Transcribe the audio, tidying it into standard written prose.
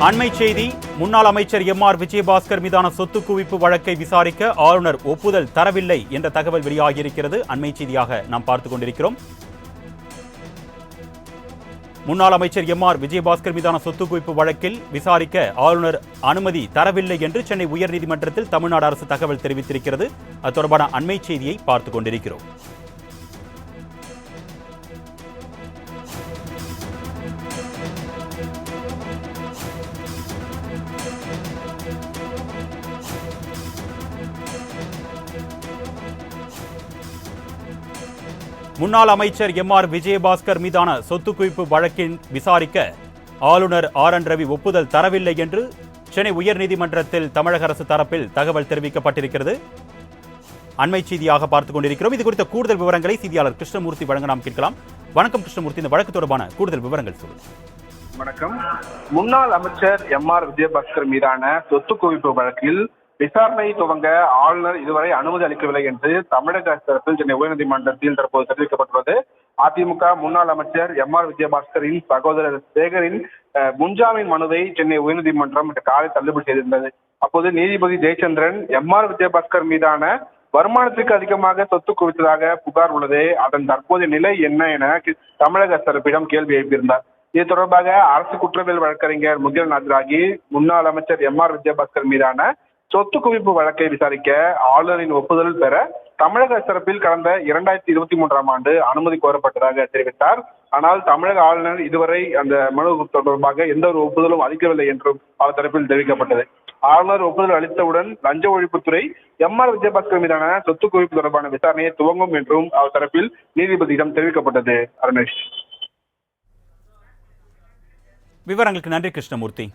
அண்மை செய்தி. முன்னாள் அமைச்சர் எம்.ஆர். விஜயபாஸ்கர் மீதான சொத்து குவிப்பு வழக்கை விசாரிக்க ஆளுநர் ஒப்புதல் தரவில்லை என்ற தகவல் வெளியாகியிருக்கிறது. அண்மை செய்தியாக நாம் பார்த்துக் கொண்டிருக்கிறோம். முன்னாள் அமைச்சர் எம்.ஆர். விஜயபாஸ்கர் மீதான சொத்து குவிப்பு வழக்கில் விசாரிக்க ஆளுநர் அனுமதி தரவில்லை என்று சென்னை உயர்நீதிமன்றத்தில் தமிழ்நாடு அரசு தகவல் தெரிவித்திருக்கிறது. அது தொடர்பான அண்மை செய்தியை பார்த்துக் கொண்டிருக்கிறோம். முன்னாள் அமைச்சர் எம்.ஆர். விஜயபாஸ்கர் மீதான சொத்து குவிப்பு வழக்கின் விசாரிக்க ஆளுநர் ஆர்.என். ரவி ஒப்புதல் தரவில்லை என்று சென்னை உயர்நீதிமன்றத்தில் தமிழக அரசு தரப்பில் தகவல் தெரிவிக்கப்பட்டிருக்கிறது. அண்மை செய்தியாக பார்த்துக் கொண்டிருக்கிறோம். இது குறித்த கூடுதல் விவரங்களை செய்தியாளர் கிருஷ்ணமூர்த்தி வழங்க நாம் கேட்கலாம். வணக்கம் கிருஷ்ணமூர்த்தி, இந்த வழக்கு தொடர்பான கூடுதல் விவரங்கள் சொல்லுங்கள். வணக்கம். முன்னாள் அமைச்சர் எம்.ஆர். விஜயபாஸ்கர் மீதான சொத்து குவிப்பு வழக்கில் விசாரணை துவங்க ஆளுநர் இதுவரை அனுமதி அளிக்கவில்லை என்று தமிழக அரசு தரப்பில் சென்னை உயர்நீதிமன்றத்தில் தற்போது தெரிவிக்கப்பட்டுள்ளது. அதிமுக முன்னாள் அமைச்சர் எம்.ஆர். விஜயபாஸ்கரின் சகோதரர் சேகரின் முன்ஜாமீன் மனுவை சென்னை உயர்நீதிமன்றம் இன்று காலை தள்ளுபடி செய்திருந்தது. அப்போது நீதிபதி ஜெயச்சந்திரன் எம்.ஆர். விஜயபாஸ்கர் மீதான வருமானத்திற்கு அதிகமாக சொத்து குவித்ததாக புகார் உள்ளதே, அதன் தற்போதைய நிலை என்ன என தமிழக அரசு தரப்பிடம் கேள்வி எழுப்பியிருந்தார். இது தொடர்பாக அரசு குற்றவியல் வழக்கறிஞர் முகிலன் ஆஜராகி முன்னாள் அமைச்சர் எம்.ஆர். விஜயபாஸ்கர் மீதான சொத்து குவிப்பு வழக்கை விசாரிக்க ஆளுநரின் ஒப்புதல் பெற தமிழக அரசு தரப்பில் கடந்த 2023ஆம் ஆண்டு அனுமதி கோரப்பட்டதாக தெரிவித்தார். ஆனால் தமிழக ஆளுநர் இதுவரை அந்த மனு தொடர்பாக எந்த ஒரு ஒப்புதலும் அளிக்கவில்லை என்றும் அவர் தரப்பில் தெரிவிக்கப்பட்டது. ஆளுநர் ஒப்புதல் அளித்தவுடன் லஞ்ச ஒழிப்புத்துறை எம்.ஆர். விஜயபாஸ்கர் மீதான சொத்து குவிப்பு தொடர்பான விசாரணையை துவங்கும் என்றும் அவர் தரப்பில் நீதிபதியிடம் தெரிவிக்கப்பட்டது. அருணேஷ், விவரங்களுக்கு நன்றி கிருஷ்ணமூர்த்தி.